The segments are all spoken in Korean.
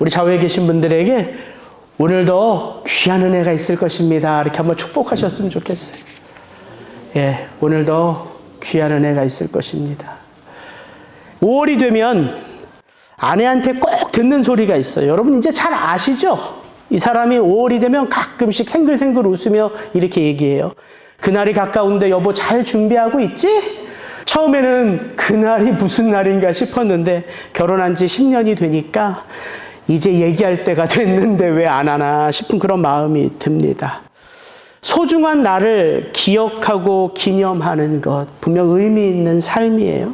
우리 좌우에 계신 분들에게 오늘도 귀한 은혜가 있을 것입니다. 이렇게 한번 축복하셨으면 좋겠어요. 예, 오늘도 귀한 은혜가 있을 것입니다. 5월이 되면 아내한테 꼭 듣는 소리가 있어요. 여러분 이제 잘 아시죠? 이 사람이 5월이 되면 가끔씩 생글생글 웃으며 이렇게 얘기해요. 그날이 가까운데 여보 잘 준비하고 있지? 처음에는 그날이 무슨 날인가 싶었는데 결혼한 지 10년이 되니까 이제 얘기할 때가 됐는데 왜 안 하나 싶은 그런 마음이 듭니다. 소중한 날을 기억하고 기념하는 것, 분명 의미 있는 삶이에요.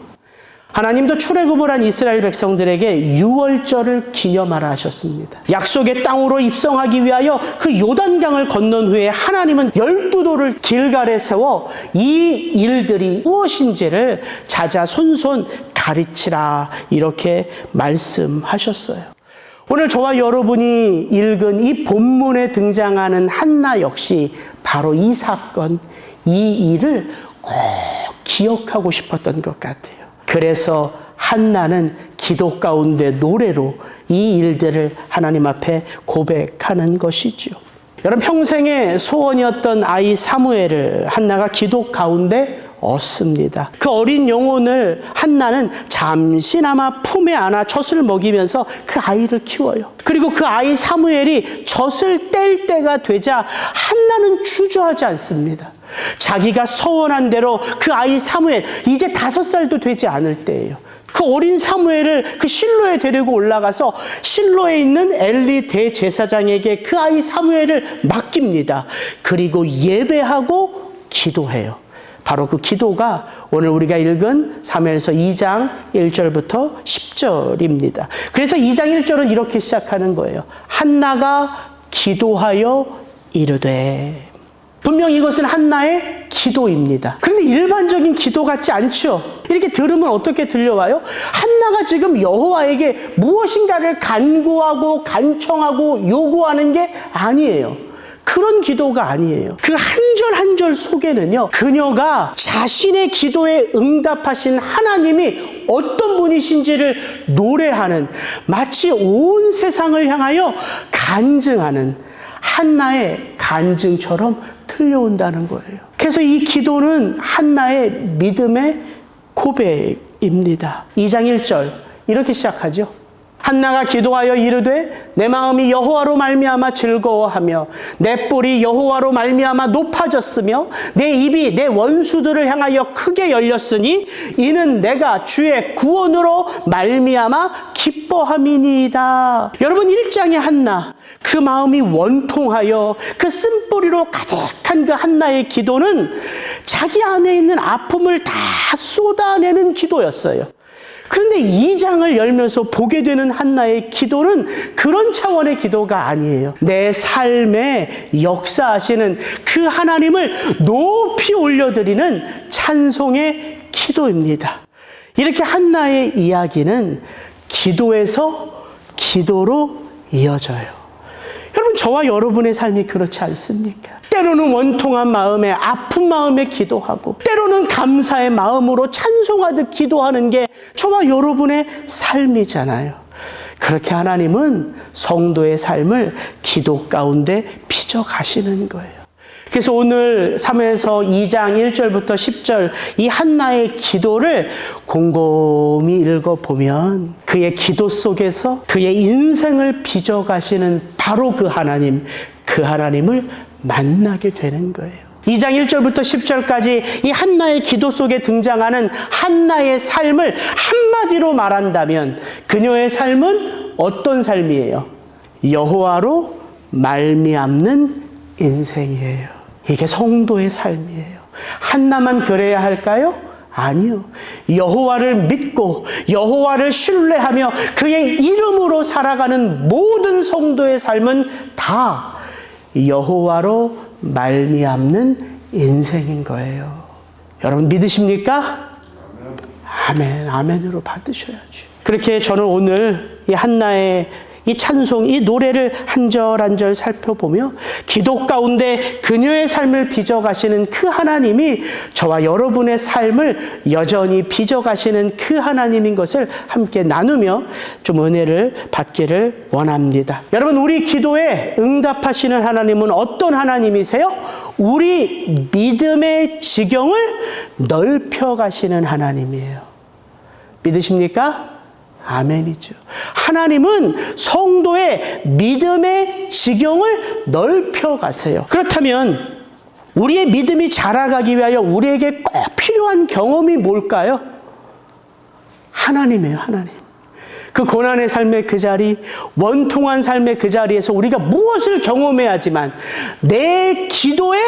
하나님도 출애굽을 한 이스라엘 백성들에게 유월절을 기념하라 하셨습니다. 약속의 땅으로 입성하기 위하여 그 요단강을 건넌 후에 하나님은 12돌을 길갈에 세워 이 일들이 무엇인지를 자자손손 가르치라 이렇게 말씀하셨어요. 오늘 저와 여러분이 읽은 이 본문에 등장하는 한나 역시 바로 이 사건, 이 일을 꼭 기억하고 싶었던 것 같아요. 그래서 한나는 기도 가운데 노래로 이 일들을 하나님 앞에 고백하는 것이죠. 여러분 평생의 소원이었던 아이 사무엘을 한나가 기도 가운데 얻습니다. 그 어린 영혼을 한나는 잠시나마 품에 안아 젖을 먹이면서 그 아이를 키워요. 그리고 그 아이 사무엘이 젖을 뗄 때가 되자 한나는 주저하지 않습니다. 자기가 소원한 대로 그 아이 사무엘, 이제 5살도 되지 않을 때예요. 그 어린 사무엘을 그 실로에 데리고 올라가서 실로에 있는 엘리 대제사장에게 그 아이 사무엘을 맡깁니다. 그리고 예배하고 기도해요. 바로 그 기도가 오늘 우리가 읽은 사무엘서 2장 1절부터 10절입니다. 그래서 2장 1절은 이렇게 시작하는 거예요. 한나가 기도하여 이르되. 분명 이것은 한나의 기도입니다. 그런데 일반적인 기도 같지 않죠? 이렇게 들으면 어떻게 들려와요? 한나가 지금 여호와에게 무엇인가를 간구하고 간청하고 요구하는 게 아니에요. 그런 기도가 아니에요. 그 한 절 한 절 속에는요, 그녀가 자신의 기도에 응답하신 하나님이 어떤 분이신지를 노래하는, 마치 온 세상을 향하여 간증하는 한나의 간증처럼 들려온다는 거예요. 그래서 이 기도는 한나의 믿음의 고백입니다. 2장 1절 이렇게 시작하죠. 한나가 기도하여 이르되 내 마음이 여호와로 말미암아 즐거워하며 내 뿔이 여호와로 말미암아 높아졌으며 내 입이 내 원수들을 향하여 크게 열렸으니 이는 내가 주의 구원으로 말미암아 기뻐함이니이다. 여러분 1장의 한나, 그 마음이 원통하여 그 쓴뿌리로 가득한 그 한나의 기도는 자기 안에 있는 아픔을 다 쏟아내는 기도였어요. 그런데 2장을 열면서 보게 되는 한나의 기도는 그런 차원의 기도가 아니에요. 내 삶에 역사하시는 그 하나님을 높이 올려드리는 찬송의 기도입니다. 이렇게 한나의 이야기는 기도에서 기도로 이어져요. 여러분 저와 여러분의 삶이 그렇지 않습니까? 때로는 원통한 마음에 아픈 마음에 기도하고 때로는 감사의 마음으로 찬송하듯 기도하는 게 저와 여러분의 삶이잖아요. 그렇게 하나님은 성도의 삶을 기도 가운데 빚어가시는 거예요. 그래서 오늘 사무엘서 2장 1절부터 10절 이 한나의 기도를 곰곰이 읽어보면 그의 기도 속에서 그의 인생을 빚어가시는 바로 그 하나님, 그 하나님을 만나게 되는 거예요. 2장 1절부터 10절까지 이 한나의 기도 속에 등장하는 한나의 삶을 한마디로 말한다면 그녀의 삶은 어떤 삶이에요? 여호와로 말미암는 인생이에요. 이게 성도의 삶이에요. 한나만 그래야 할까요? 아니요. 여호와를 믿고 여호와를 신뢰하며 그의 이름으로 살아가는 모든 성도의 삶은 다 여호와로 말미암는 인생인 거예요. 여러분 믿으십니까? 아멘, 아멘으로 받으셔야죠. 그렇게 저는 오늘 이 한나의 이 찬송, 이 노래를 한 절 한 절 살펴보며 기도 가운데 그녀의 삶을 빚어가시는 그 하나님이 저와 여러분의 삶을 여전히 빚어가시는 그 하나님인 것을 함께 나누며 좀 은혜를 받기를 원합니다. 여러분, 우리 기도에 응답하시는 하나님은 어떤 하나님이세요? 우리 믿음의 지경을 넓혀가시는 하나님이에요. 믿으십니까? 아멘이죠. 하나님은 성도의 믿음의 지경을 넓혀 가세요. 그렇다면 우리의 믿음이 자라가기 위하여 우리에게 꼭 필요한 경험이 뭘까요? 하나님이에요, 하나님. 그 고난의 삶의 그 자리, 원통한 삶의 그 자리에서 우리가 무엇을 경험해야지만 내 기도에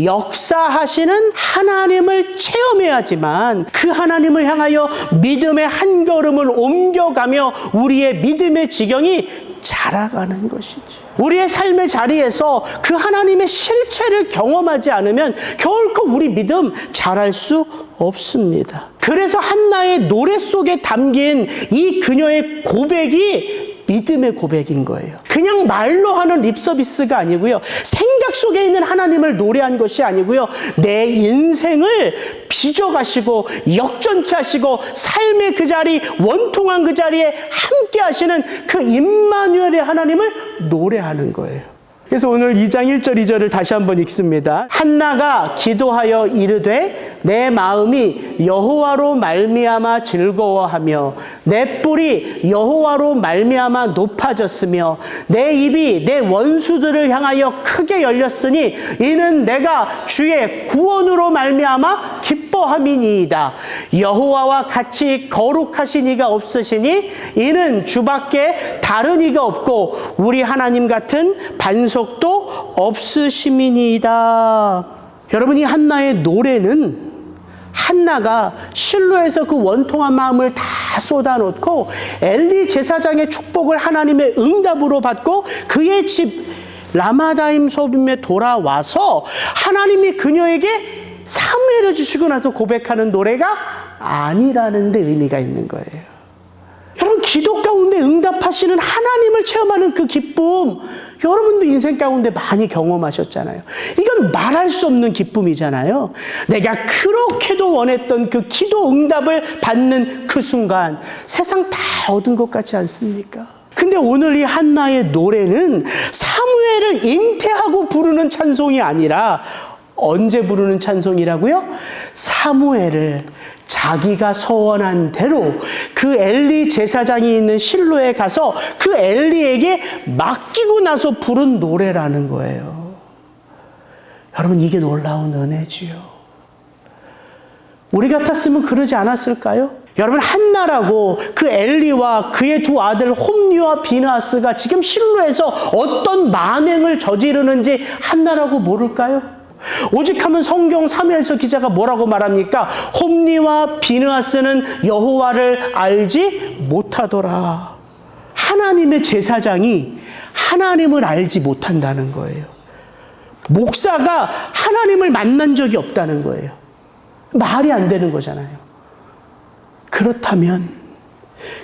역사하시는 하나님을 체험해야지만 그 하나님을 향하여 믿음의 한 걸음을 옮겨가며 우리의 믿음의 지경이 자라가는 것이지. 우리의 삶의 자리에서 그 하나님의 실체를 경험하지 않으면 결코 우리 믿음 자랄 수 없습니다. 그래서 한나의 노래 속에 담긴 이 그녀의 고백이 믿음의 고백인 거예요. 그냥 말로 하는 립서비스가 아니고요. 생각 속에 있는 하나님을 노래한 것이 아니고요. 내 인생을 빚어가시고 역전케 하시고 삶의 그 자리, 원통한 그 자리에 함께 하시는 그 임마누엘의 하나님을 노래하는 거예요. 그래서 오늘 2장 1절 2절을 다시 한번 읽습니다. 한나가 기도하여 이르되 내 마음이 여호와로 말미암아 즐거워하며 내 뿔이 여호와로 말미암아 높아졌으며 내 입이 내 원수들을 향하여 크게 열렸으니 이는 내가 주의 구원으로 말미암아 기뻐함이니이다. 여호와와 같이 거룩하신 이가 없으시니 이는 주밖에 다른 이가 없고 우리 하나님 같은 반석도 없으심이니이다. 여러분, 이 한나의 노래는 한나가 실로에서 그 원통한 마음을 다 쏟아놓고 엘리 제사장의 축복을 하나님의 응답으로 받고 그의 집 라마다임 소빔에 돌아와서 하나님이 그녀에게 사무엘을 주시고 나서 고백하는 노래가 아니라는 데 의미가 있는 거예요. 여러분, 기도 가운데 응답하시는 하나님을 체험하는 그 기쁨, 여러분도 인생 가운데 많이 경험하셨잖아요. 이건 말할 수 없는 기쁨이잖아요. 내가 그렇게도 원했던 그 기도 응답을 받는 그 순간 세상 다 얻은 것 같지 않습니까? 근데 오늘 이 한나의 노래는 사무엘을 잉태하고 부르는 찬송이 아니라 언제 부르는 찬송이라고요? 사무엘을 자기가 서원한 대로 그 엘리 제사장이 있는 실로에 가서 그 엘리에게 맡기고 나서 부른 노래라는 거예요. 여러분, 이게 놀라운 은혜지요. 우리 같았으면 그러지 않았을까요? 여러분, 한나라고 그 엘리와 그의 두 아들 홈니와 비느하스가 지금 실로에서 어떤 만행을 저지르는지 한나라고 모를까요? 오직하면 성경 3회에서 기자가 뭐라고 말합니까? 홈니와 비느하스는 여호와를 알지 못하더라. 하나님의 제사장이 하나님을 알지 못한다는 거예요. 목사가 하나님을 만난 적이 없다는 거예요. 말이 안 되는 거잖아요. 그렇다면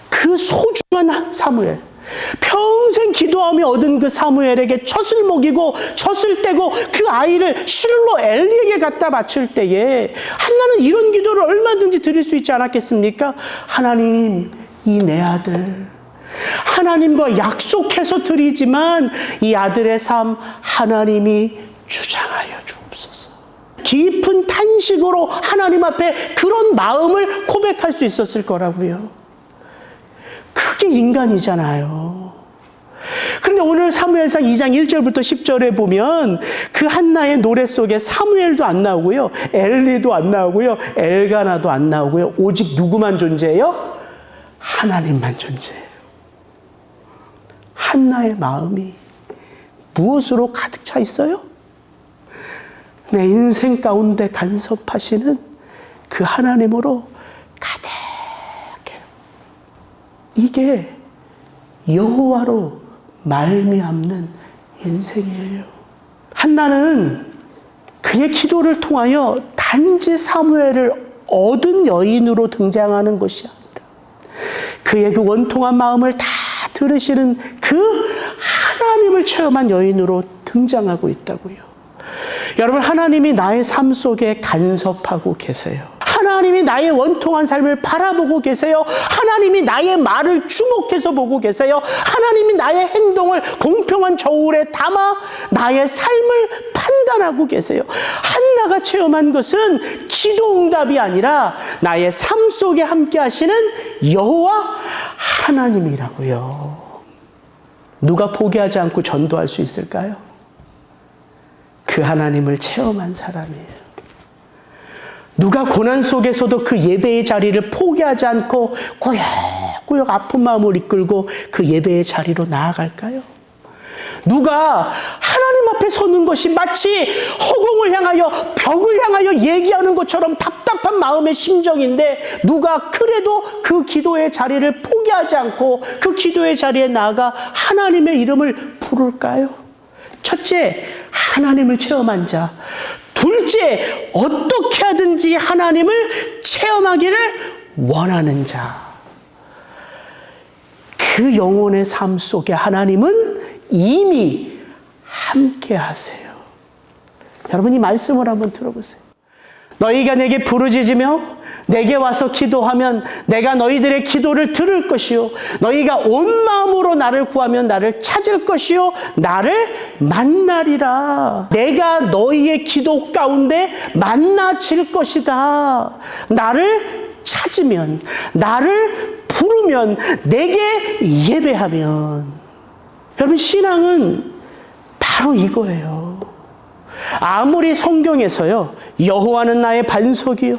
그 소중한 사무엘, 평생 기도하며 얻은 그 사무엘에게 젖을 먹이고 젖을 떼고 그 아이를 실로 엘리에게 갖다 바칠 때에 한나는 이런 기도를 얼마든지 드릴 수 있지 않았겠습니까? 하나님, 이 내 아들 하나님과 약속해서 드리지만 이 아들의 삶 하나님이 주장하여 주옵소서. 깊은 탄식으로 하나님 앞에 그런 마음을 고백할 수 있었을 거라고요. 그게 인간이잖아요. 그런데 오늘 사무엘상 2장 1절부터 10절에 보면 그 한나의 노래 속에 사무엘도 안 나오고요, 엘리도 안 나오고요, 엘가나도 안 나오고요. 오직 누구만 존재해요? 하나님만 존재해요. 한나의 마음이 무엇으로 가득 차 있어요? 내 인생 가운데 간섭하시는 그 하나님으로 가득해요. 이게 여호와로 말미암는 인생이에요. 한나는 그의 기도를 통하여 단지 사무엘을 얻은 여인으로 등장하는 것이 아니라 그의 그 원통한 마음을 다 들으시는 그 그 하나님을 체험한 여인으로 등장하고 있다고요. 여러분, 하나님이 나의 삶 속에 간섭하고 계세요. 하나님이 나의 원통한 삶을 바라보고 계세요. 하나님이 나의 말을 주목해서 보고 계세요. 하나님이 나의 행동을 공평한 저울에 담아 나의 삶을 판단하고 계세요. 한나가 체험한 것은 기도 응답이 아니라 나의 삶 속에 함께 하시는 여호와 하나님이라고요. 누가 포기하지 않고 전도할 수 있을까요? 그 하나님을 체험한 사람이에요. 누가 고난 속에서도 그 예배의 자리를 포기하지 않고 꾸역꾸역 아픈 마음을 이끌고 그 예배의 자리로 나아갈까요? 누가 하나님 앞에 서는 것이 마치 허공을 향하여 벽을 향하여 얘기하는 것처럼 답답한 마음의 심정인데 누가 그래도 그 기도의 자리를 포기하지 않고 그 기도의 자리에 나아가 하나님의 이름을 부를까요? 첫째, 하나님을 체험한 자. 둘째, 어떻게 하든지 하나님을 체험하기를 원하는 자. 그 영혼의 삶 속에 하나님은 이미 함께 하세요. 여러분, 이 말씀을 한번 들어보세요. 너희가 내게 부르짖으며 내게 와서 기도하면 내가 너희들의 기도를 들을 것이요 너희가 온 마음으로 나를 구하면 나를 찾을 것이요 나를 만나리라. 내가 너희의 기도 가운데 만나질 것이다. 나를 찾으면, 나를 부르면, 내게 예배하면. 여러분, 신앙은 바로 이거예요. 아무리 성경에서요, 여호와는 나의 반석이요,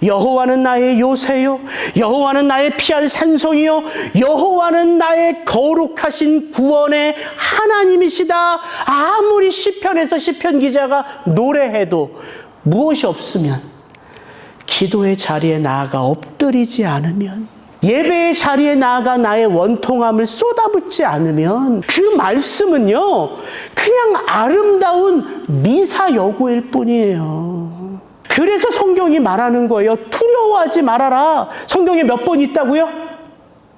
여호와는 나의 요새요, 여호와는 나의 피할 산성이요, 여호와는 나의 거룩하신 구원의 하나님이시다. 아무리 시편에서 시편 기자가 노래해도 무엇이 없으면, 기도의 자리에 나아가 엎드리지 않으면, 예배의 자리에 나아가 나의 원통함을 쏟아붓지 않으면 그 말씀은요, 그냥 아름다운 미사여구일 뿐이에요. 그래서 성경이 말하는 거예요. 두려워하지 말아라. 성경에 몇 번 있다고요?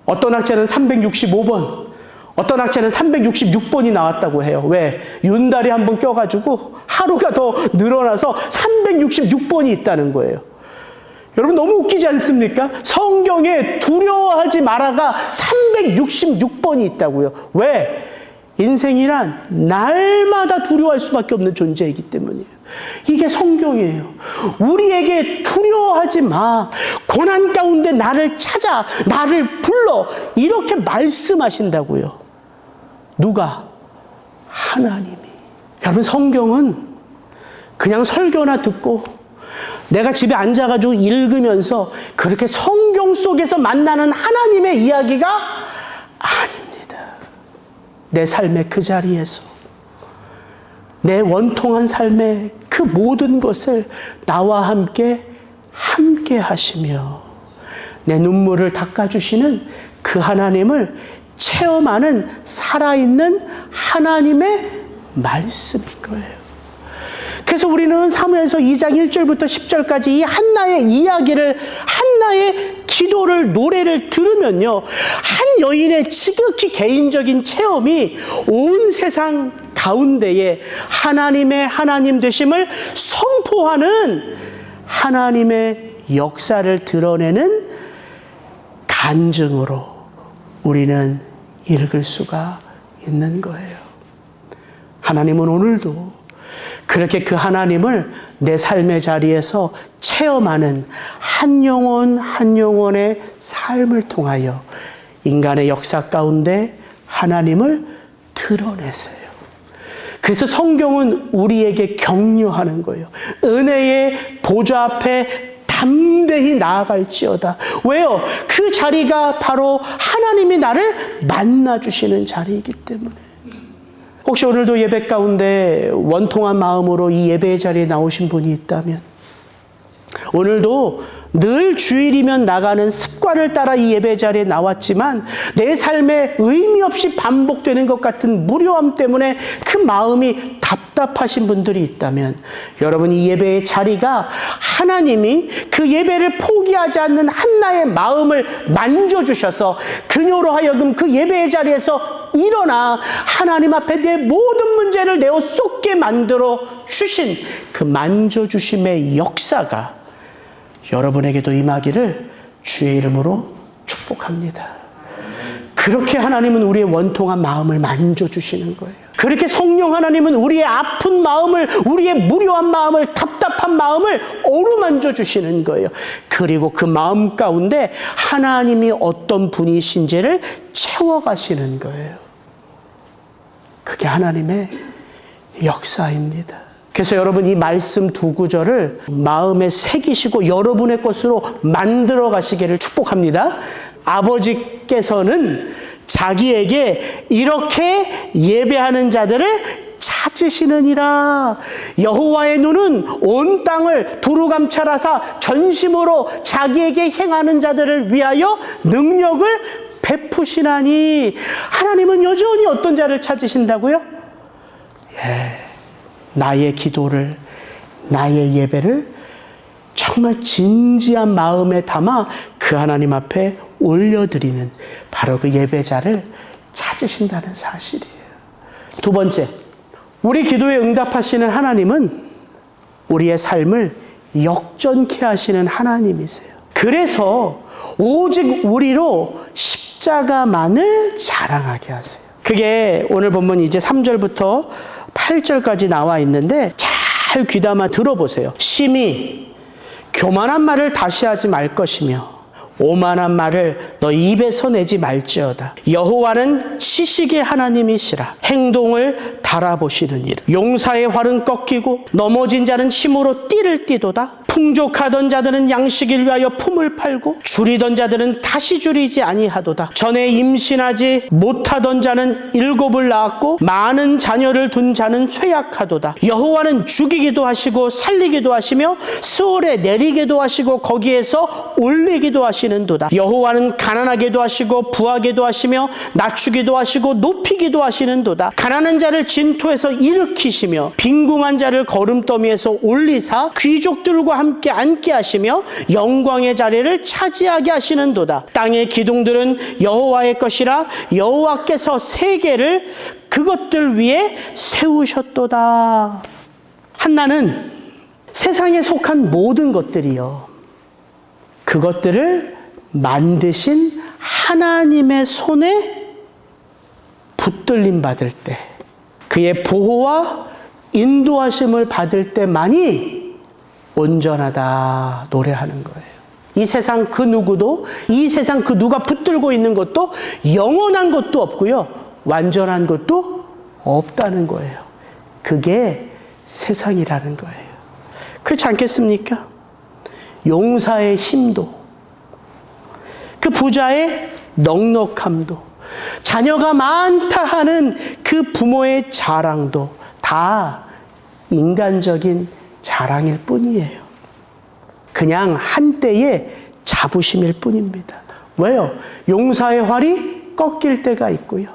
어떤 학자는 365번, 어떤 학자는 366번이 나왔다고 해요. 왜? 윤달이 한 번 껴가지고 하루가 더 늘어나서 366번이 있다는 거예요. 여러분, 너무 웃기지 않습니까? 성경에 두려워하지 마라가 366번이 있다고요. 왜? 인생이란 날마다 두려워할 수밖에 없는 존재이기 때문이에요. 이게 성경이에요. 우리에게 두려워하지 마. 고난 가운데 나를 찾아, 나를 불러. 이렇게 말씀하신다고요. 누가? 하나님이. 여러분, 성경은 그냥 설교나 듣고 내가 집에 앉아가지고 읽으면서 그렇게 성경 속에서 만나는 하나님의 이야기가 아닙니다. 내 삶의 그 자리에서 내 원통한 삶의 그 모든 것을 나와 함께 하시며 내 눈물을 닦아주시는 그 하나님을 체험하는 살아있는 하나님의 말씀인 거예요. 그래서 우리는 사무엘서 2장 1절부터 10절까지 이 한나의 이야기를, 한나의 기도를, 노래를 들으면요, 한 여인의 지극히 개인적인 체험이 온 세상 가운데에 하나님의 하나님 되심을 선포하는 하나님의 역사를 드러내는 간증으로 우리는 읽을 수가 있는 거예요. 하나님은 오늘도 그렇게 그 하나님을 내 삶의 자리에서 체험하는 한 영혼 한 영혼의 삶을 통하여 인간의 역사 가운데 하나님을 드러내세요. 그래서 성경은 우리에게 격려하는 거예요. 은혜의 보좌 앞에 담대히 나아갈지어다. 왜요? 그 자리가 바로 하나님이 나를 만나주시는 자리이기 때문에. 혹시 오늘도 예배 가운데 원통한 마음으로 이 예배의 자리에 나오신 분이 있다면, 오늘도 늘 주일이면 나가는 습관을 따라 이 예배 자리에 나왔지만 내 삶에 의미 없이 반복되는 것 같은 무료함 때문에 그 마음이 답답하신 분들이 있다면, 여러분, 이 예배의 자리가 하나님이 그 예배를 포기하지 않는 한나의 마음을 만져주셔서 그녀로 하여금 그 예배의 자리에서 일어나 하나님 앞에 내 모든 문제를 내어 쏟게 만들어 주신 그 만져주심의 역사가 여러분에게도 임하기를 주의 이름으로 축복합니다. 그렇게 하나님은 우리의 원통한 마음을 만져주시는 거예요. 그렇게 성령 하나님은 우리의 아픈 마음을, 우리의 무료한 마음을, 답답한 마음을 어루만져 주시는 거예요. 그리고 그 마음 가운데 하나님이 어떤 분이신지를 채워가시는 거예요. 그게 하나님의 역사입니다. 그래서 여러분 이 말씀 두 구절을 마음에 새기시고 여러분의 것으로 만들어 가시기를 축복합니다. 아버지께서는 자기에게 이렇게 예배하는 자들을 찾으시느니라. 여호와의 눈은 온 땅을 두루 감찰하사 전심으로 자기에게 행하는 자들을 위하여 능력을 베푸시나니. 하나님은 여전히 어떤 자를 찾으신다고요? 나의 기도를, 나의 예배를 정말 진지한 마음에 담아 그 하나님 앞에 올려드리는 바로 그 예배자를 찾으신다는 사실이에요. 두 번째, 우리 기도에 응답하시는 하나님은 우리의 삶을 역전케 하시는 하나님이세요. 그래서 오직 우리로 십자가만을 자랑하게 하세요. 그게 오늘 본문 이제 3절부터 8절까지 나와 있는데 잘 귀담아 들어보세요. 심히 교만한 말을 다시 하지 말 것이며 오만한 말을 너 입에서 내지 말지어다. 여호와는 지식의 하나님이시라. 행동을 달아보시는 일. 용사의 활은 꺾이고 넘어진 자는 힘으로 띠를 띠도다. 풍족하던 자들은 양식을 위하여 품을 팔고 줄이던 자들은 다시 줄이지 아니하도다. 전에 임신하지 못하던 자는 7을 낳았고 많은 자녀를 둔 자는 쇠약하도다. 여호와는 죽이기도 하시고 살리기도 하시며 스올에 내리기도 하시고 거기에서 올리기도 하시는도다. 여호와는 가난하게도 하시고 부하게도 하시며 낮추기도 하시고 높이기도 하시는도다. 가난한 자를 진토에서 일으키시며 빈궁한 자를 거름더미에서 올리사 귀족들과 함께 앉게 하시며 영광의 자리를 차지하게 하시는도다. 땅의 기둥들은 여호와의 것이라 여호와께서 세계를 그것들 위에 세우셨도다. 한나는 세상에 속한 모든 것들이요, 그것들을 만드신 하나님의 손에 붙들림 받을 때, 그의 보호와 인도하심을 받을 때만이 온전하다 노래하는 거예요. 이 세상 그 누구도, 이 세상 그 누가 붙들고 있는 것도 영원한 것도 없고요, 완전한 것도 없다는 거예요. 그게 세상이라는 거예요. 그렇지 않겠습니까? 용사의 힘도, 그 부자의 넉넉함도, 자녀가 많다 하는 그 부모의 자랑도 다 인간적인 자랑일 뿐이에요. 그냥 한때의 자부심일 뿐입니다. 왜요? 용사의 활이 꺾일 때가 있고요,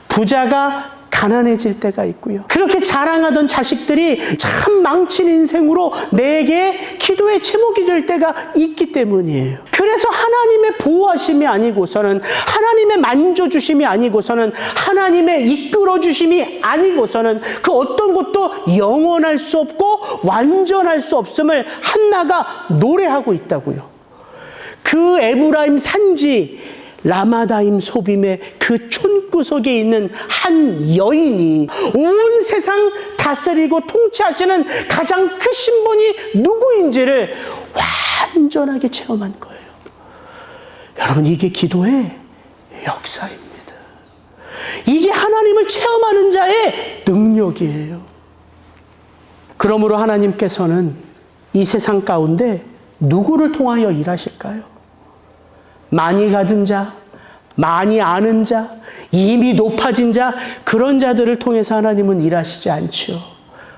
부자가 가난해질 때가 있고요, 그렇게 자랑하던 자식들이 참 망친 인생으로 내게 기도의 제목이 될 때가 있기 때문이에요. 그래서 하나님의 보호하심이 아니고서는, 하나님의 만져주심이 아니고서는, 하나님의 이끌어주심이 아니고서는 그 어떤 것도 영원할 수 없고 완전할 수 없음을 한나가 노래하고 있다고요. 그 에브라임 산지 라마다임 소빔의 그 촌구석에 있는 한 여인이 온 세상 다스리고 통치하시는 가장 크신 분이 누구인지를 완전하게 체험한 거예요. 여러분, 이게 기도의 역사입니다. 이게 하나님을 체험하는 자의 능력이에요. 그러므로 하나님께서는 이 세상 가운데 누구를 통하여 일하실까요? 많이 가진 자, 많이 아는 자, 이미 높아진 자, 그런 자들을 통해서 하나님은 일하시지 않죠.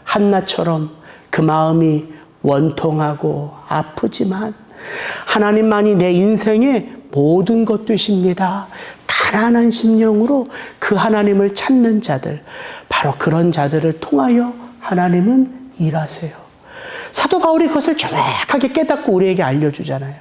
한나처럼 그 마음이 원통하고 아프지만 하나님만이 내 인생의 모든 것 되십니다. 가난한 심령으로 그 하나님을 찾는 자들, 바로 그런 자들을 통하여 하나님은 일하세요. 사도 바울이 그것을 정확하게 깨닫고 우리에게 알려주잖아요.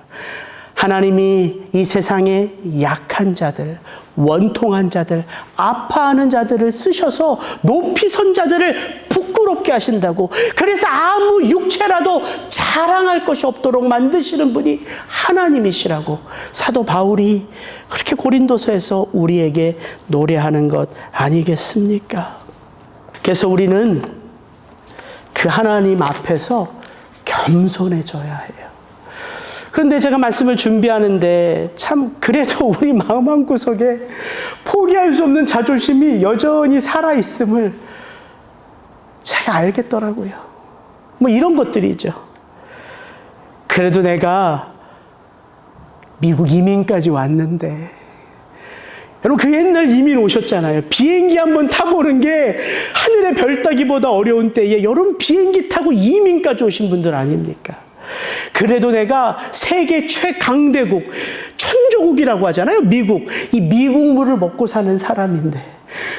하나님이 이 세상에 약한 자들, 원통한 자들, 아파하는 자들을 쓰셔서 높이 선 자들을 부끄럽게 하신다고. 그래서 아무 육체라도 자랑할 것이 없도록 만드시는 분이 하나님이시라고 사도 바울이 그렇게 고린도서에서 우리에게 노래하는 것 아니겠습니까? 그래서 우리는 그 하나님 앞에서 겸손해져야 해요. 그런데 제가 말씀을 준비하는데 참 그래도 우리 마음 한구석에 포기할 수 없는 자존심이 여전히 살아있음을 제가 알겠더라고요. 뭐 이런 것들이죠. 그래도 내가 미국 이민까지 왔는데, 여러분 그 옛날 이민 오셨잖아요. 비행기 한번 타보는 게 하늘의 별 따기보다 어려운 때에 여러분 비행기 타고 이민까지 오신 분들 아닙니까? 그래도 내가 세계 최강대국, 천조국이라고 하잖아요. 미국. 이 미국 물을 먹고 사는 사람인데,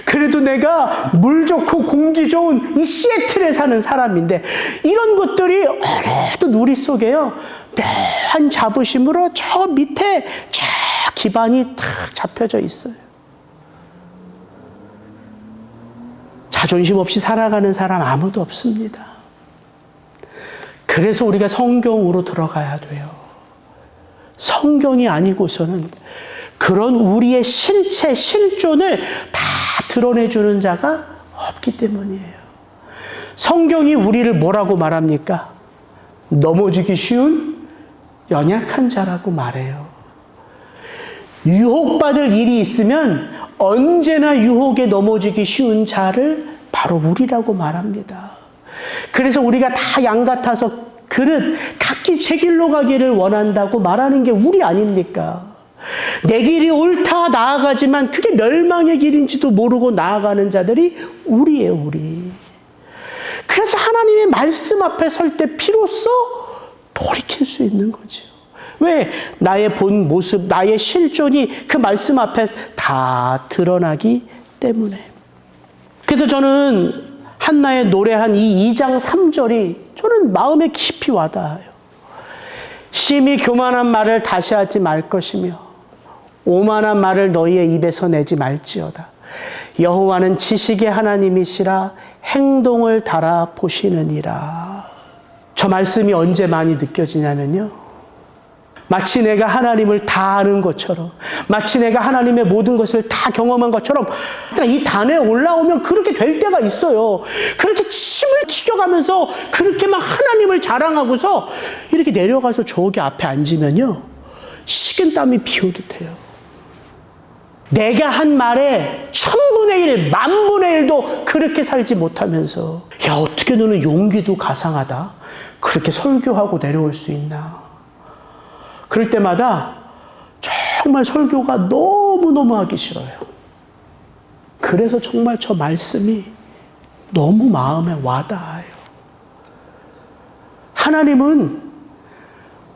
그래도 내가 물 좋고 공기 좋은 이 시애틀에 사는 사람인데, 이런 것들이 어려도 우리 속에요, 묘한 자부심으로 저 밑에 저 기반이 탁 잡혀져 있어요. 자존심 없이 살아가는 사람 아무도 없습니다. 그래서 우리가 성경으로 들어가야 돼요. 성경이 아니고서는 그런 우리의 실체, 실존을 다 드러내주는 자가 없기 때문이에요. 성경이 우리를 뭐라고 말합니까? 넘어지기 쉬운 연약한 자라고 말해요. 유혹받을 일이 있으면 언제나 유혹에 넘어지기 쉬운 자를 바로 우리라고 말합니다. 그래서 우리가 다 양 같아서 그릇 각기 제 길로 가기를 원한다고 말하는 게 우리 아닙니까? 내 길이 옳다 나아가지만 그게 멸망의 길인지도 모르고 나아가는 자들이 우리예요, 우리. 그래서 하나님의 말씀 앞에 설 때 비로소 돌이킬 수 있는 거죠. 왜? 나의 본 모습, 나의 실존이 그 말씀 앞에 다 드러나기 때문에. 그래서 저는 한나의 노래한 이 2장 3절이 저는 마음에 깊이 와닿아요. 심히 교만한 말을 다시 하지 말 것이며 오만한 말을 너희의 입에서 내지 말지어다. 여호와는 지식의 하나님이시라 행동을 달아 보시느니라. 저 말씀이 언제 많이 느껴지냐면요, 마치 내가 하나님을 다 아는 것처럼, 마치 내가 하나님의 모든 것을 다 경험한 것처럼 이 단에 올라오면 그렇게 될 때가 있어요. 그렇게 침을 튀겨가면서 그렇게 막 하나님을 자랑하고서 이렇게 내려가서 저기 앞에 앉으면요, 식은땀이 비오듯 해요. 내가 한 말에 1000분의 1, 10,000분의 1도 그렇게 살지 못하면서, 야, 어떻게 너는 용기도 가상하다, 그렇게 설교하고 내려올 수 있나. 그럴 때마다 정말 설교가 너무너무 하기 싫어요. 그래서 정말 저 말씀이 너무 마음에 와닿아요. 하나님은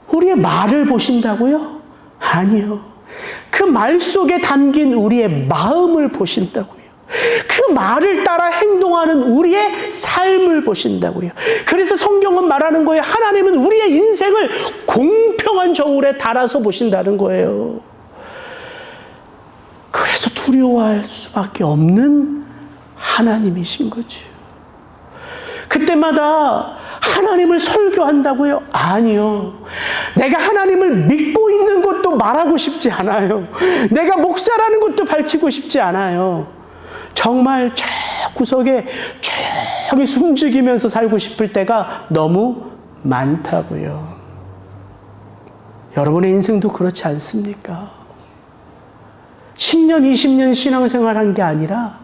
우리의 말을 보신다고요? 아니요. 그 말 속에 담긴 우리의 마음을 보신다고요. 그 말을 따라 행동하는 우리의 삶을 보신다고요. 그래서 성경은 말하는 거예요. 하나님은 우리의 인생을 공평한 저울에 달아서 보신다는 거예요. 그래서 두려워할 수밖에 없는 하나님이신 거죠. 그때마다 하나님을 설교한다고요? 아니요. 내가 하나님을 믿고 있는 것도 말하고 싶지 않아요. 내가 목사라는 것도 밝히고 싶지 않아요. 정말 저 구석에 조용히 숨죽이면서 살고 싶을 때가 너무 많다고요. 여러분의 인생도 그렇지 않습니까? 10년, 20년 신앙생활한 게 아니라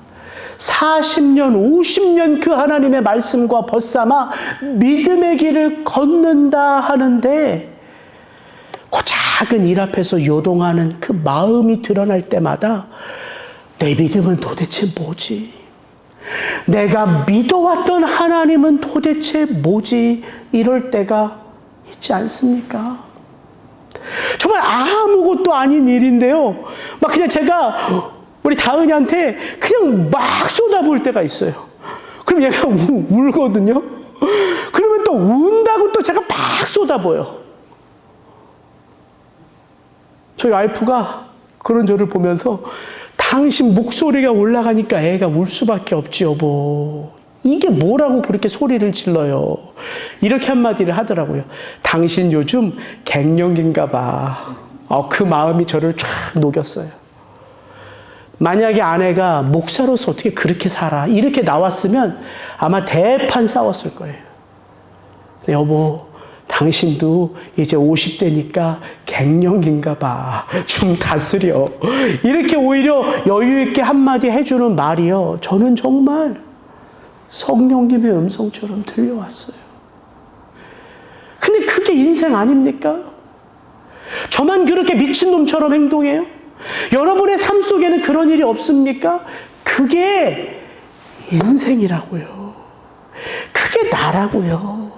40년, 50년 그 하나님의 말씀과 벗삼아 믿음의 길을 걷는다 하는데, 그 작은 일 앞에서 요동하는 그 마음이 드러날 때마다 내 믿음은 도대체 뭐지? 내가 믿어왔던 하나님은 도대체 뭐지? 이럴 때가 있지 않습니까? 정말 아무것도 아닌 일인데요, 막 그냥 제가 우리 다은이한테 그냥 막 쏟아부을 때가 있어요. 그럼 얘가 울거든요. 그러면 또 운다고 또 제가 막 쏟아부어요. 저희 와이프가 그런 저를 보면서 당신 목소리가 올라가니까 애가 울 수밖에 없지 여보. 이게 뭐라고 그렇게 소리를 질러요. 이렇게 한마디를 하더라고요. 당신 요즘 갱년기인가 봐. 그 마음이 저를 쫙 녹였어요. 만약에 아내가 목사로서 어떻게 그렇게 살아? 이렇게 나왔으면 아마 대판 싸웠을 거예요. 여보, 당신도 이제 50대니까 갱년기인가 봐. 좀 다스려. 이렇게 오히려 여유 있게 한마디 해주는 말이요. 저는 정말 성령님의 음성처럼 들려왔어요. 근데 그게 인생 아닙니까? 저만 그렇게 미친놈처럼 행동해요? 여러분의 삶 속에는 그런 일이 없습니까? 그게 인생이라고요. 그게 나라고요.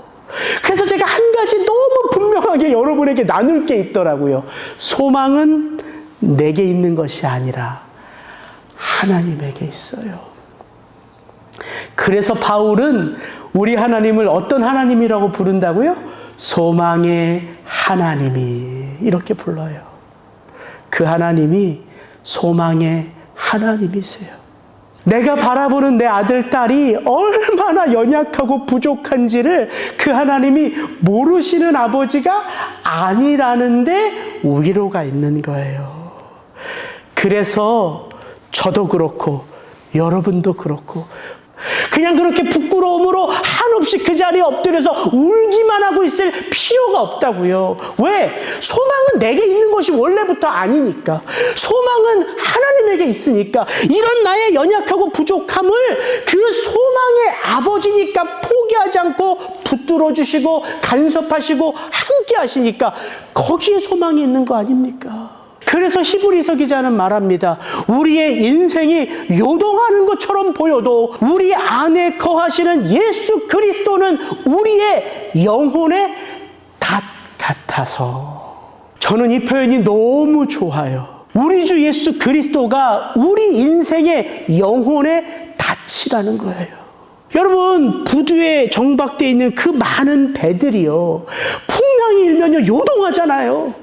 그래서 제가 한 가지 너무 분명하게 여러분에게 나눌 게 있더라고요. 소망은 내게 있는 것이 아니라 하나님에게 있어요. 그래서 바울은 우리 하나님을 어떤 하나님이라고 부른다고요? 소망의 하나님이 이렇게 불러요. 그 하나님이 소망의 하나님이세요. 내가 바라보는 내 아들, 딸이 얼마나 연약하고 부족한지를 그 하나님이 모르시는 아버지가 아니라는데 위로가 있는 거예요. 그래서 저도 그렇고 여러분도 그렇고 그냥 그렇게 부끄러움으로 한없이 그 자리에 엎드려서 울기만 하고 있을 필요가 없다고요. 왜? 소망은 내게 있는 것이 원래부터 아니니까. 소망은 하나님에게 있으니까. 이런 나의 연약하고 부족함을 그 소망의 아버지니까 포기하지 않고 붙들어 주시고 간섭하시고 함께 하시니까 거기에 소망이 있는 거 아닙니까? 그래서 히브리서 기자는 말합니다. 우리의 인생이 요동하는 것처럼 보여도 우리 안에 거하시는 예수 그리스도는 우리의 영혼의 닷 같아서. 저는 이 표현이 너무 좋아요. 우리 주 예수 그리스도가 우리 인생의 영혼의 닷이라는 거예요. 여러분, 부두에 정박되어 있는 그 많은 배들이요, 풍랑이 일면요 요동하잖아요.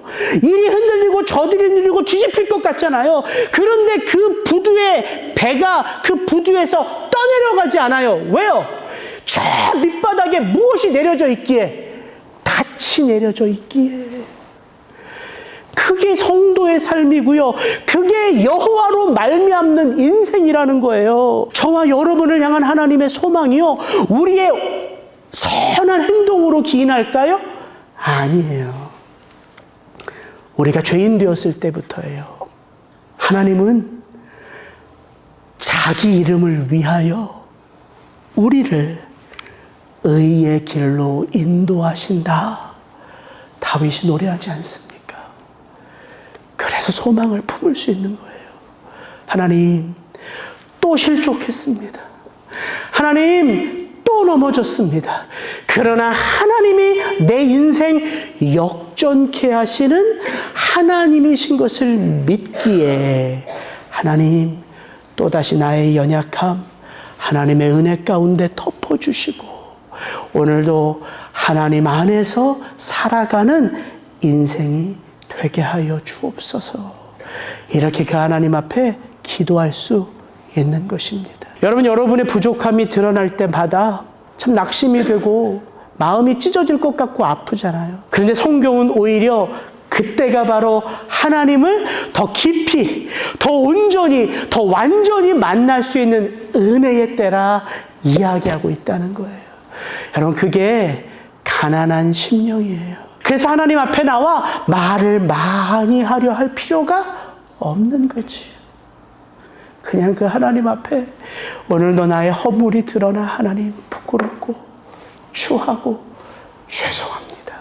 이리 흔들리고 저들이 흔들리고 뒤집힐 것 같잖아요. 그런데 그 부두의 배가 그 부두에서 떠내려가지 않아요. 왜요? 저 밑바닥에 무엇이 내려져 있기에? 닻이 내려져 있기에. 그게 성도의 삶이고요. 그게 여호와로 말미암는 인생이라는 거예요. 저와 여러분을 향한 하나님의 소망이요, 우리의 선한 행동으로 기인할까요? 아니에요. 우리가 죄인 되었을 때부터예요. 하나님은 자기 이름을 위하여 우리를 의의 길로 인도하신다. 다윗이 노래하지 않습니까? 그래서 소망을 품을 수 있는 거예요. 하나님, 또 실족했습니다. 하나님, 또 넘어졌습니다. 그러나 하나님이 내 인생 역전케 하시는 하나님이신 것을 믿기에, 하나님, 또다시 나의 연약함 하나님의 은혜 가운데 덮어주시고, 오늘도 하나님 안에서 살아가는 인생이 되게 하여 주옵소서. 이렇게 그 하나님 앞에 기도할 수 있는 것입니다. 여러분, 여러분의 부족함이 드러날 때마다 참 낙심이 되고 마음이 찢어질 것 같고 아프잖아요. 그런데 성경은 오히려 그때가 바로 하나님을 더 깊이, 더 온전히, 더 완전히 만날 수 있는 은혜의 때라 이야기하고 있다는 거예요. 여러분, 그게 가난한 심령이에요. 그래서 하나님 앞에 나와 말을 많이 하려 할 필요가 없는 거지. 그냥 그 하나님 앞에 오늘도 나의 허물이 드러나 하나님 부끄럽고 추하고 죄송합니다.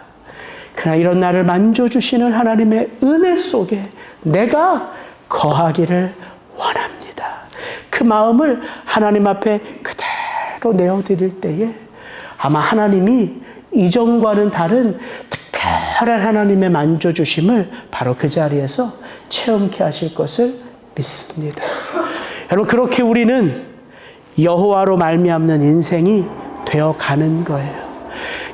그러나 이런 나를 만져주시는 하나님의 은혜 속에 내가 거하기를 원합니다. 그 마음을 하나님 앞에 그대로 내어드릴 때에 아마 하나님이 이전과는 다른 특별한 하나님의 만져주심을 바로 그 자리에서 체험케 하실 것을 믿습니다. 여러분, 그렇게 우리는 여호와로 말미암는 인생이 되어가는 거예요.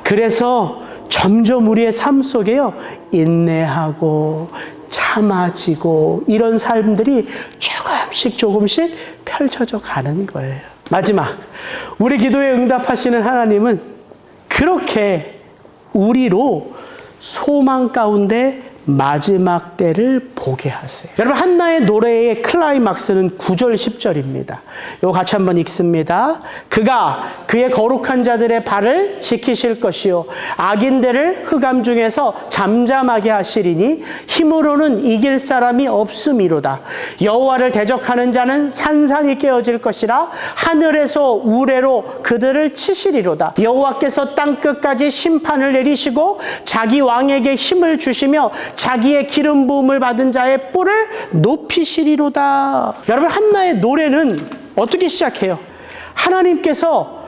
그래서 점점 우리의 삶 속에요, 인내하고 참아지고 이런 삶들이 조금씩 펼쳐져 가는 거예요. 마지막, 우리 기도에 응답하시는 하나님은 그렇게 우리로 소망 가운데 마지막 때를 보게 하세요. 여러분, 한나의 노래의 클라이막스는 9절 10절입니다. 이거 같이 한번 읽습니다. 그가 그의 거룩한 자들의 발을 지키실 것이요 악인들을 흑암 중에서 잠잠하게 하시리니 힘으로는 이길 사람이 없음이로다. 여호와를 대적하는 자는 산산이 깨어질 것이라 하늘에서 우레로 그들을 치시리로다. 여호와께서 땅끝까지 심판을 내리시고 자기 왕에게 힘을 주시며 자기의 기름 부음을 받은 자의 뿔을 높이시리로다. 여러분, 한나의 노래는 어떻게 시작해요? 하나님께서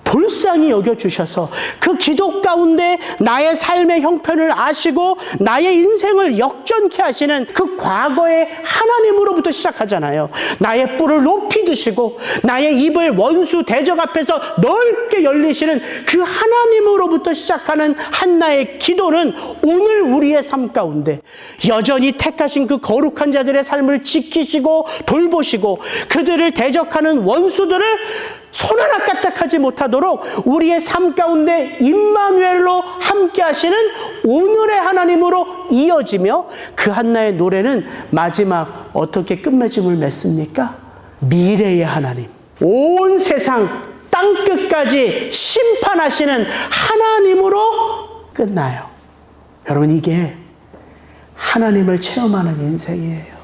불쌍히 여겨주셔서 그 기도 가운데 나의 삶의 형편을 아시고 나의 인생을 역전케 하시는 그 과거의 하나님으로부터 시작하잖아요. 나의 뿔을 높이 드시고 나의 입을 원수 대적 앞에서 넓게 열리시는 그 하나님으로부터 시작하는 한나의 기도는 오늘 우리의 삶 가운데 여전히 택하신 그 거룩한 자들의 삶을 지키시고 돌보시고 그들을 대적하는 원수들을 손 하나 까딱하지 못하도록 우리의 삶 가운데 임마누엘로 함께 하시는 오늘의 하나님으로 이어지며 그 한나의 노래는 마지막 어떻게 끝맺음을 맺습니까? 미래의 하나님, 온 세상 땅끝까지 심판하시는 하나님으로 끝나요. 여러분, 이게 하나님을 체험하는 인생이에요.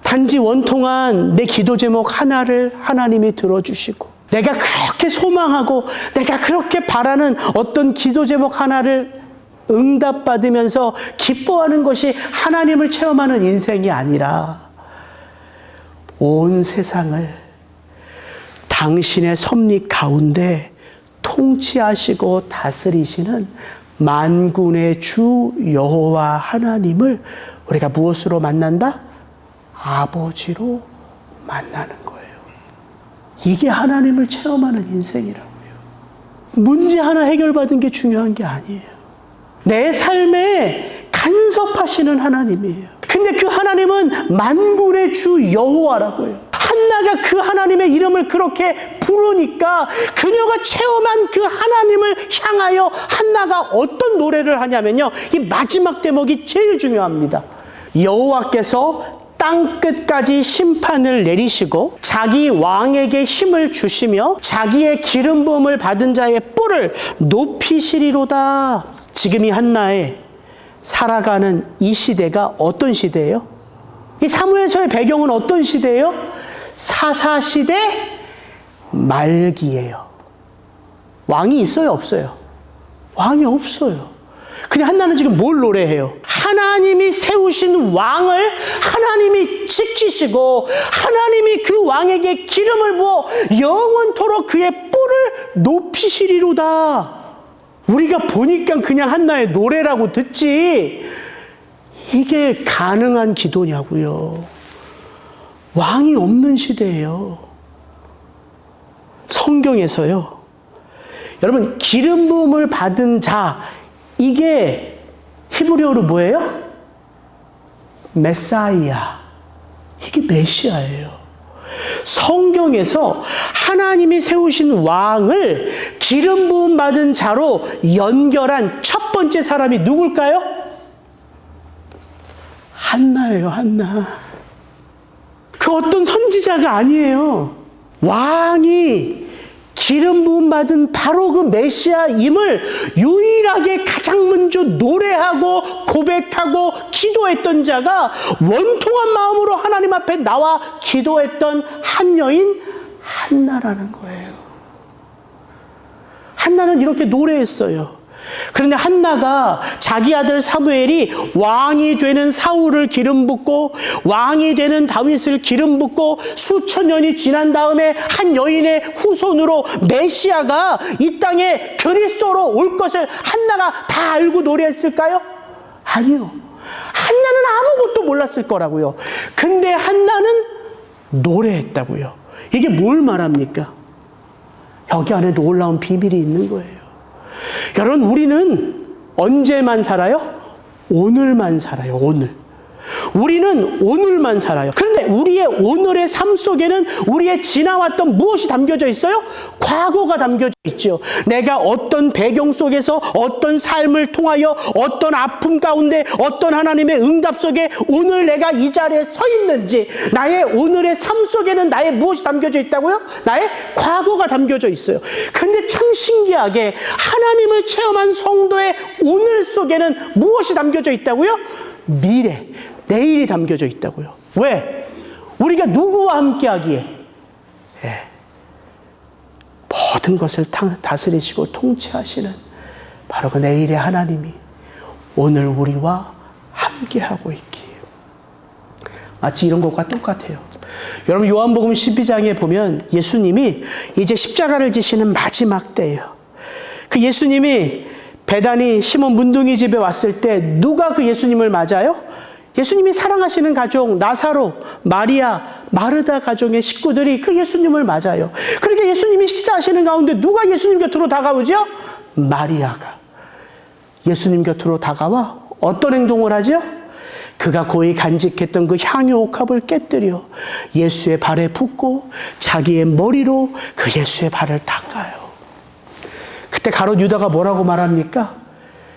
단지 원통한 내 기도 제목 하나를 하나님이 들어주시고 내가 그렇게 소망하고 내가 그렇게 바라는 어떤 기도 제목 하나를 응답받으면서 기뻐하는 것이 하나님을 체험하는 인생이 아니라 온 세상을 당신의 섭리 가운데 통치하시고 다스리시는 만군의 주 여호와 하나님을 우리가 무엇으로 만난다? 아버지로 만나는 거예요. 이게 하나님을 체험하는 인생이라고요. 문제 하나 해결받은 게 중요한 게 아니에요. 내 삶에 간섭하시는 하나님이에요. 근데 그 하나님은 만군의 주 여호와라고요. 한나가 그 하나님의 이름을 그렇게 부르니까 그녀가 체험한 그 하나님을 향하여 한나가 어떤 노래를 하냐면요, 이 마지막 대목이 제일 중요합니다. 여호와께서 땅끝까지 심판을 내리시고 자기 왕에게 힘을 주시며 자기의 기름 부음을 받은 자의 뿔을 높이시리로다. 지금 이 한나의 살아가는 이 시대가 어떤 시대예요? 이 사무엘서의 배경은 어떤 시대예요? 사사시대 말기예요. 왕이 있어요, 없어요? 왕이 없어요. 근데 한나는 지금 뭘 노래해요? 하나님이 세우신 왕을 하나님이 지키시고 하나님이 그 왕에게 기름을 부어 영원토록 그의 뿔을 높이시리로다. 우리가 보니까 그냥 한나의 노래라고 듣지 이게 가능한 기도냐고요. 왕이 없는 시대예요. 성경에서요, 여러분, 기름 부음을 받은 자, 이게 히브리어로 뭐예요? 메사이아. 이게 메시아예요. 성경에서 하나님이 세우신 왕을 기름 부음 받은 자로 연결한 첫 번째 사람이 누굴까요? 한나예요, 한나. 그 어떤 선지자가 아니에요. 왕이 기름 부음 받은 바로 그 메시아임을 유일하게 가장 먼저 노래하고 고백하고 기도했던 자가 원통한 마음으로 하나님 앞에 나와 기도했던 한 여인 한나라는 거예요. 한나는 이렇게 노래했어요. 그런데 한나가 자기 아들 사무엘이 왕이 되는 사울을 기름 붓고 왕이 되는 다윗을 기름 붓고 수천 년이 지난 다음에 한 여인의 후손으로 메시아가 이 땅에 그리스도로 올 것을 한나가 다 알고 노래했을까요? 아니요. 한나는 아무것도 몰랐을 거라고요. 근데 한나는 노래했다고요. 이게 뭘 말합니까? 여기 안에 놀라운 비밀이 있는 거예요. 여러분, 우리는 언제만 살아요? 오늘만 살아요, 오늘. 우리는 오늘만 살아요. 그런데 우리의 오늘의 삶 속에는 우리의 지나왔던 무엇이 담겨져 있어요? 과거가 담겨져 있죠. 내가 어떤 배경 속에서 어떤 삶을 통하여 어떤 아픔 가운데 어떤 하나님의 응답 속에 오늘 내가 이 자리에 서 있는지, 나의 오늘의 삶 속에는 나의 무엇이 담겨져 있다고요? 나의 과거가 담겨져 있어요. 근데 참 신기하게 하나님을 체험한 성도의 오늘 속에는 무엇이 담겨져 있다고요? 미래, 내일이 담겨져 있다고요. 왜? 우리가 누구와 함께하기에? 모든 것을 다스리시고 통치하시는 바로 그 내일의 하나님이 오늘 우리와 함께하고 있기에. 마치 이런 것과 똑같아요. 여러분, 요한복음 12장에 보면 예수님이 이제 십자가를 지시는 마지막 때예요. 그 예수님이 베다니 시몬 문둥이 집에 왔을 때 누가 그 예수님을 맞아요? 예수님이 사랑하시는 가족 나사로, 마리아, 마르다 가족의 식구들이 그 예수님을 맞아요. 그러니까 예수님이 식사하시는 가운데 누가 예수님 곁으로 다가오죠? 마리아가 예수님 곁으로 다가와 어떤 행동을 하죠? 그가 고이 간직했던 그 향유 옥합을 깨뜨려 예수의 발에 붓고 자기의 머리로 그 예수의 발을 닦아요. 그때 가롯 유다가 뭐라고 말합니까?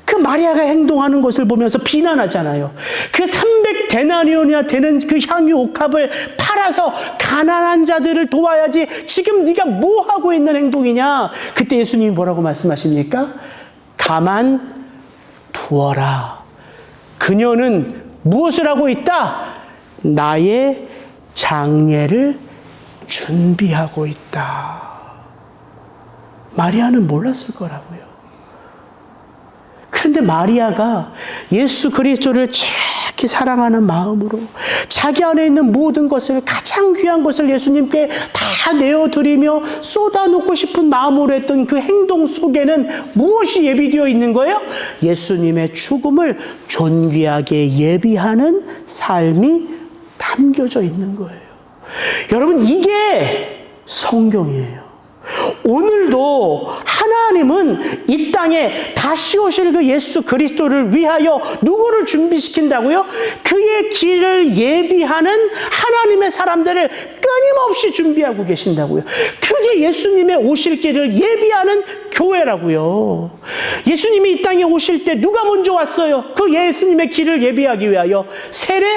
그 마리아가 행동하는 것을 보면서 비난하잖아요. 그 300데나리온이나 되는 그 향유 옥합을 팔아서 가난한 자들을 도와야지 지금 네가 뭐 하고 있는 행동이냐. 그때 예수님이 뭐라고 말씀하십니까? 가만 두어라. 그녀는 무엇을 하고 있다? 나의 장례를 준비하고 있다. 마리아는 몰랐을 거라고요. 그런데 마리아가 예수 그리스도를 지극히 사랑하는 마음으로 자기 안에 있는 모든 것을, 가장 귀한 것을 예수님께 다 내어드리며 쏟아놓고 싶은 마음으로 했던 그 행동 속에는 무엇이 예비되어 있는 거예요? 예수님의 죽음을 존귀하게 예비하는 삶이 담겨져 있는 거예요. 여러분, 이게 성경이에요. 오늘도 하나님은 이 땅에 다시 오실 그 예수 그리스도를 위하여 누구를 준비시킨다고요? 그의 길을 예비하는 하나님의 사람들을 끊임없이 준비하고 계신다고요. 그게 예수님의 오실 길을 예비하는 교회라고요. 예수님이 이 땅에 오실 때 누가 먼저 왔어요? 그 예수님의 길을 예비하기 위하여 세례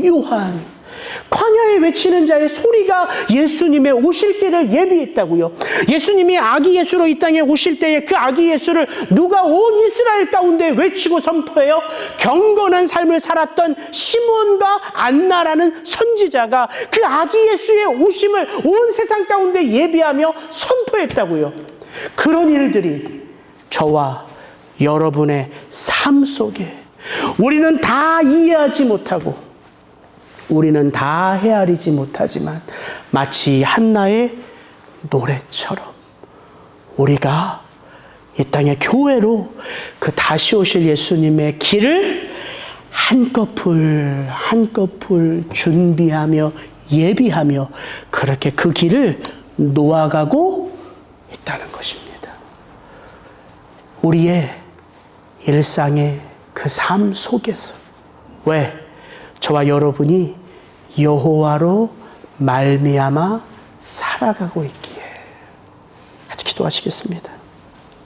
요한. 광야에 외치는 자의 소리가 예수님의 오실 길을 예비했다고요. 예수님이 아기 예수로 이 땅에 오실 때에 그 아기 예수를 누가 온 이스라엘 가운데 외치고 선포해요? 경건한 삶을 살았던 시몬과 안나라는 선지자가 그 아기 예수의 오심을 온 세상 가운데 예비하며 선포했다고요. 그런 일들이 저와 여러분의 삶 속에 우리는 다 이해하지 못하고 우리는 다 헤아리지 못하지만 마치 한나의 노래처럼 우리가 이 땅의 교회로 그 다시 오실 예수님의 길을 한꺼풀 한꺼풀 준비하며 예비하며 그렇게 그 길을 놓아가고 있다는 것입니다. 우리의 일상의 그 삶 속에서 왜? 저와 여러분이 여호와로 말미암아 살아가고 있기에. 같이 기도하시겠습니다.